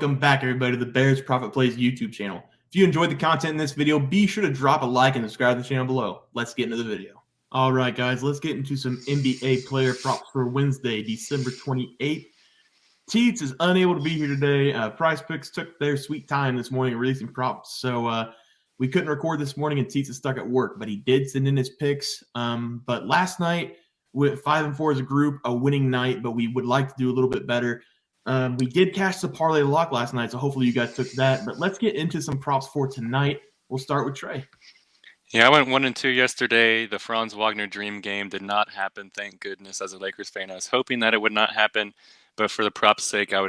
Welcome back, everybody, to the Bears Profit Plays YouTube channel. If you enjoyed the content in this video, be sure to drop a like and subscribe to the channel below. Let's get into the video. All right, guys, let's get into some NBA player props for Wednesday, December 28th. Teats is unable to be here today. PrizePicks took their sweet time this morning releasing props, so we couldn't record this morning, and Teats is stuck at work, but he did send in his picks. But last night, with 5-4 as a group, a winning night, but we would like to do a little bit better. We did cash the parlay lock last night, so hopefully you guys took that. But let's get into some props for tonight. We'll start with Trey. Yeah, I went 1-2 yesterday. The Franz Wagner dream game did not happen, thank goodness. As a Lakers fan, I was hoping that it would not happen, but for the props' sake, I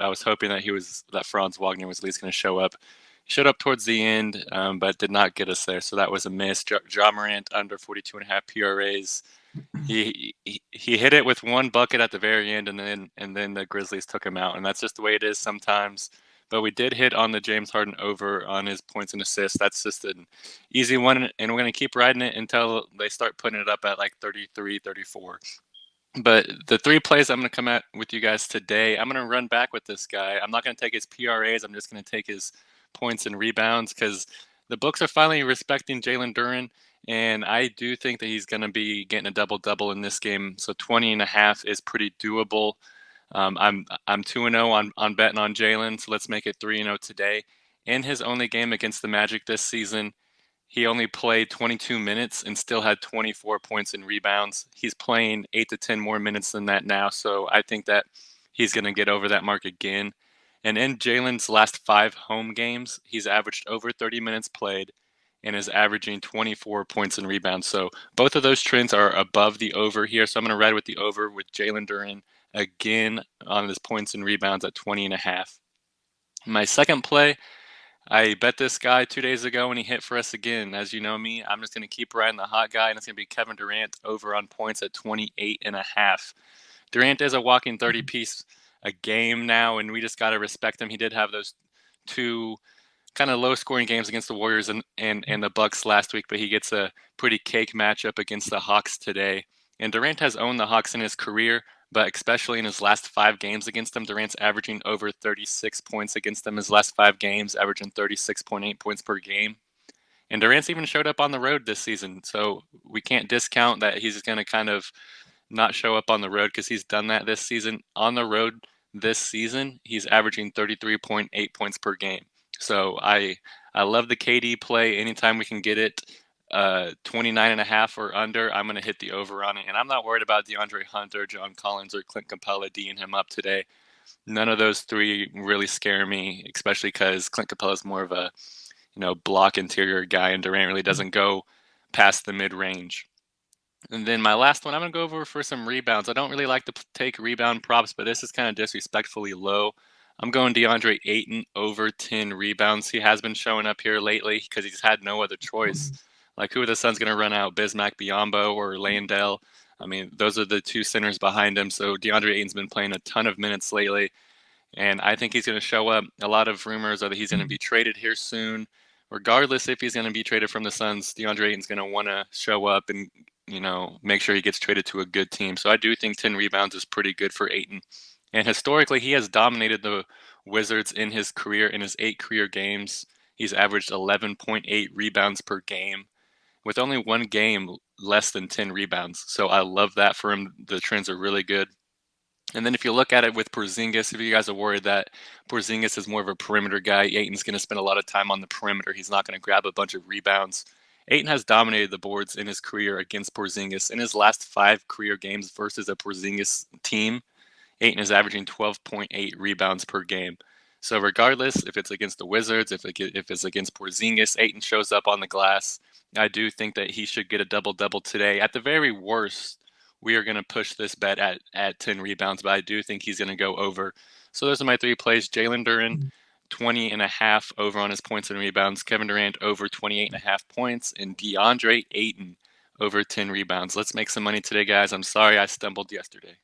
was hoping that Franz Wagner was at least going to show up. He showed up towards the end, but did not get us there, so that was a miss. Ja Morant under 42.5 PRAs. He hit it with one bucket at the very end, and then the Grizzlies took him out, and that's just the way it is sometimes. But we did hit on the James Harden over on his points and assists. That's just an easy one, and we're going to keep riding it until they start putting it up at like 33, 34. But the three plays I'm going to come at with you guys today, I'm going to run back with this guy. I'm not going to take his PRAs. I'm just going to take his points and rebounds because the books are finally respecting Jalen Duren. And I do think that he's going to be getting a double-double in this game. So 20.5 is pretty doable. I'm 2-0 on betting on Jalen, so let's make it 3-0 today. In his only game against the Magic this season, he only played 22 minutes and still had 24 points and rebounds. He's playing 8 to 10 more minutes than that now, so I think that he's going to get over that mark again. And in Jalen's last 5 home games, he's averaged over 30 minutes played and is averaging 24 points and rebounds. So both of those trends are above the over here. So I'm going to ride with the over with Jalen Duren again on his points and rebounds at 20.5. My second play, I bet this guy 2 days ago and he hit for us again. As you know me, I'm just going to keep riding the hot guy, and it's going to be Kevin Durant over on points at 28.5. Durant is a walking 30-piece a game now, and we just got to respect him. He did have those 2 kind of low-scoring games against the Warriors and the Bucks last week, but he gets a pretty cake matchup against the Hawks today. And Durant has owned the Hawks in his career, but especially in his last 5 games against them, Durant's averaging over 36 points against them his last 5 games, averaging 36.8 points per game. And Durant's even showed up on the road this season, so we can't discount that he's going to kind of not show up on the road because he's done that this season. On the road this season, he's averaging 33.8 points per game. So I love the KD play. Anytime we can get it 29.5 or under, I'm going to hit the over on it. And I'm not worried about DeAndre Hunter, John Collins, or Clint Capella D'ing him up today. None of those 3 really scare me, especially because Clint Capella is more of a block interior guy, and Durant really doesn't go past the mid-range. And then my last one, I'm going to go over for some rebounds. I don't really like to take rebound props, but this is kind of disrespectfully low. I'm going DeAndre Ayton over 10 rebounds. He has been showing up here lately because he's had no other choice. Like, who are the Suns going to run out? Bismack Biyombo or Landale? I mean, those are the 2 centers behind him. So DeAndre Ayton's been playing a ton of minutes lately, and I think he's going to show up. A lot of rumors are that he's going to be traded here soon. Regardless if he's going to be traded from the Suns, DeAndre Ayton's going to want to show up and make sure he gets traded to a good team. So I do think 10 rebounds is pretty good for Ayton. And historically, he has dominated the Wizards in his career. In his 8 career games, he's averaged 11.8 rebounds per game, with only 1 game less than 10 rebounds. So I love that for him. The trends are really good. And then if you look at it with Porzingis, if you guys are worried that Porzingis is more of a perimeter guy, Ayton's going to spend a lot of time on the perimeter. He's not going to grab a bunch of rebounds. Ayton has dominated the boards in his career against Porzingis. In his last 5 career games versus a Porzingis team, Ayton is averaging 12.8 rebounds per game. So regardless if it's against the Wizards, if it's against Porzingis, Ayton shows up on the glass. I do think that he should get a double-double today. At the very worst, we are going to push this bet at 10 rebounds, but I do think he's going to go over. So those are my 3 plays. Jalen Duren, 20.5 over on his points and rebounds. Kevin Durant over 28.5 points. And DeAndre Ayton over 10 rebounds. Let's make some money today, guys. I'm sorry I stumbled yesterday.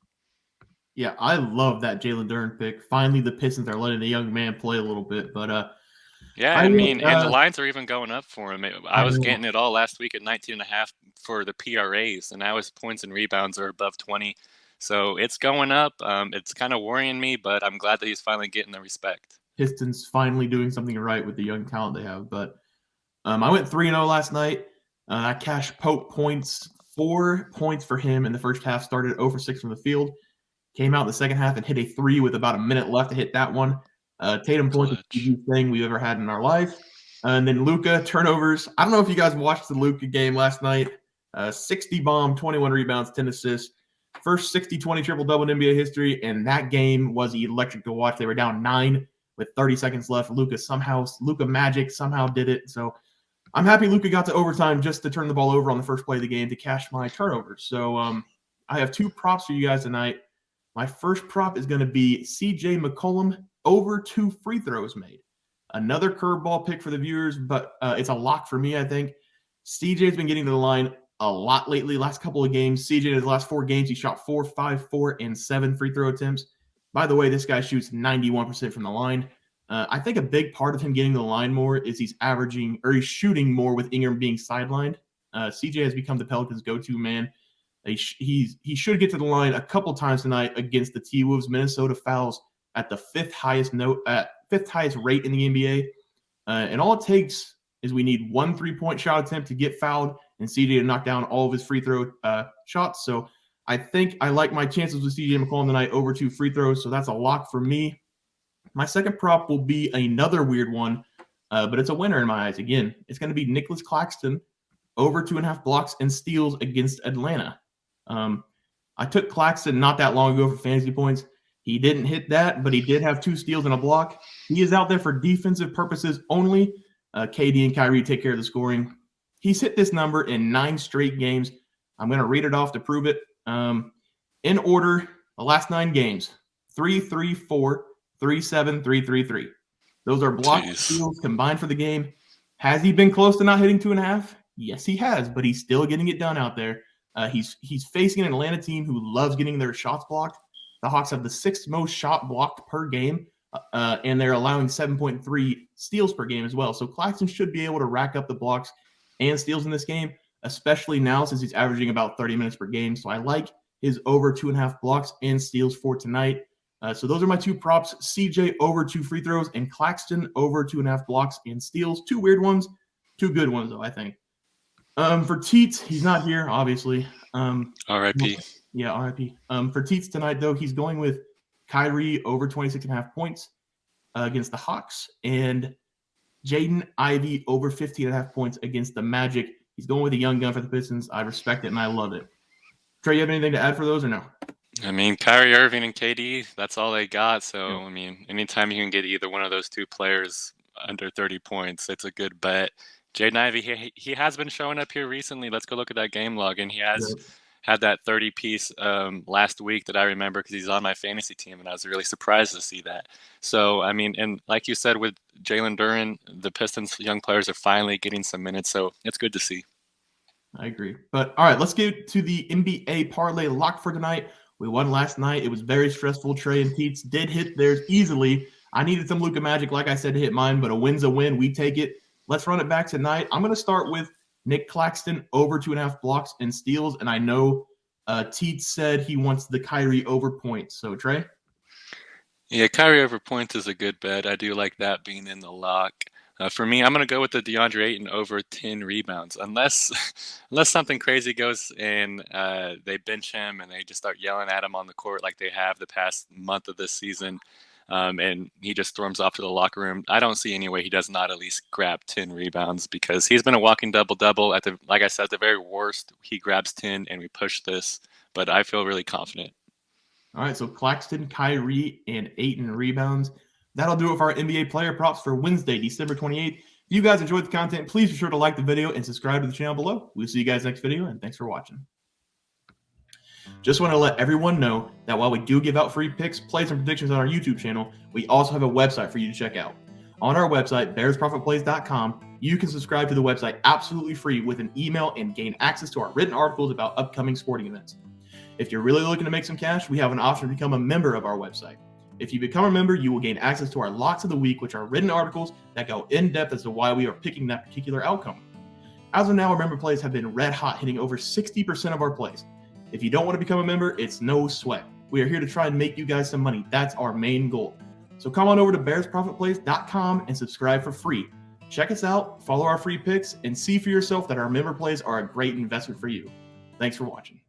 Yeah, I love that Jalen Duren pick. Finally, the Pistons are letting the young man play a little bit. But yeah, and the lines are even going up for him. I was getting it all last week at 19.5 for the PRAs, and now his points and rebounds are above 20. So it's going up. It's kind of worrying me, but I'm glad that he's finally getting the respect. Pistons finally doing something right with the young talent they have. But I went 3-0 last night. I cashed Pope points, 4 points for him in the first half, started 0 for 6 from the field. Came out in the second half and hit a 3 with about a minute left to hit that one. Tatum points is the easiest thing we've ever had in our life. And then Luka, turnovers. I don't know if you guys watched the Luka game last night. 60 bomb, 21 rebounds, 10 assists. First 60-20 triple-double in NBA history, and that game was electric to watch. They were down 9 with 30 seconds left. Luka Magic somehow did it. So I'm happy Luka got to overtime just to turn the ball over on the first play of the game to cash my turnovers. So I have 2 props for you guys tonight. My first prop is going to be CJ McCollum over 2 free throws made. Another curveball pick for the viewers, but it's a lock for me, I think. CJ's been getting to the line a lot lately. Last couple of games, CJ in his last 4 games, he shot 4, 5, 4, and 7 free throw attempts. By the way, this guy shoots 91% from the line. I think a big part of him getting to the line more is he's shooting more with Ingram being sidelined. CJ has become the Pelicans' go-to man. He should get to the line a couple times tonight against the T-Wolves. Minnesota fouls at the 5th highest rate in the NBA. And all it takes is we need 1 3-point shot attempt to get fouled and CJ to knock down all of his free throw shots. So I think I like my chances with CJ McCollum tonight over 2 free throws. So that's a lock for me. My second prop will be another weird one, but it's a winner in my eyes. Again, it's going to be Nicholas Claxton over 2.5 blocks and steals against Atlanta. I took Claxton not that long ago for fantasy points. He didn't hit that, but he did have 2 steals and a block. He is out there for defensive purposes only. KD and Kyrie take care of the scoring. He's hit this number in 9 straight games. I'm going to read it off to prove it. In order, the last 9 games, 3-3-4, 3-7, 3-3-3. Those are blocks and steals combined for the game. Has he been close to not hitting 2.5? Yes, he has, but he's still getting it done out there. He's facing an Atlanta team who loves getting their shots blocked. The Hawks have the 6th most shot blocked per game, and they're allowing 7.3 steals per game as well. So Claxton should be able to rack up the blocks and steals in this game, especially now since he's averaging about 30 minutes per game. So I like his over 2.5 blocks and steals for tonight. So those are my 2 props: CJ over 2 free throws and Claxton over 2.5 blocks and steals. 2 weird ones, 2 good ones though, I think. For Teats, he's not here, obviously. R.I.P. Yeah, R.I.P. For Teats tonight, though, he's going with Kyrie over 26.5 points against the Hawks and Jaden Ivey over 15.5 points against the Magic. He's going with a young gun for the Pistons. I respect it, and I love it. Trey, you have anything to add for those or no? I mean, Kyrie Irving and KD, that's all they got. So, yeah. I mean, anytime you can get either one of those 2 players under 30 points, it's a good bet. Jaden Ivey, he has been showing up here recently. Let's go look at that game log, and he has had that 30-piece last week that I remember because he's on my fantasy team, and I was really surprised to see that. So, I mean, and like you said with Jalen Duren, the Pistons young players are finally getting some minutes, so it's good to see. I agree. But, all right, let's get to the NBA parlay lock for tonight. We won last night. It was very stressful. Trey and Teats did hit theirs easily. I needed some Luka Magic, like I said, to hit mine, but a win's a win. We take it. Let's run it back tonight. I'm going to start with Nick Claxton over 2.5 blocks and steals, and I know Teats said he wants the Kyrie over points. So, Trey? Yeah, Kyrie over points is a good bet. I do like that being in the lock. For me, I'm going to go with the DeAndre Ayton over 10 rebounds, unless something crazy goes and they bench him and they just start yelling at him on the court like they have the past month of this season. And he just storms off to the locker room. I don't see any way he does not at least grab 10 rebounds because he's been a walking double-double. Like I said, at the very worst, he grabs 10 and we push this. But I feel really confident. All right, so Claxton, Kyrie, and Ayton rebounds. That'll do it for our NBA player props for Wednesday, December 28th. If you guys enjoyed the content, please be sure to like the video and subscribe to the channel below. We'll see you guys next video, and thanks for watching. Just want to let everyone know that while we do give out free picks, plays, and predictions on our YouTube channel, we also have a website for you to check out. On our website, bearsprofitplays.com, you can subscribe to the website absolutely free with an email and gain access to our written articles about upcoming sporting events. If you're really looking to make some cash, we have an option to become a member of our website. If you become a member, you will gain access to our Locks of the Week, which are written articles that go in depth as to why we are picking that particular outcome. As of now, our member plays have been red hot, hitting over 60% of our plays. If you don't want to become a member, it's no sweat. We are here to try and make you guys some money. That's our main goal. So come on over to bearsprofitplays.com and subscribe for free. Check us out, follow our free picks, and see for yourself that our member plays are a great investment for you. Thanks for watching.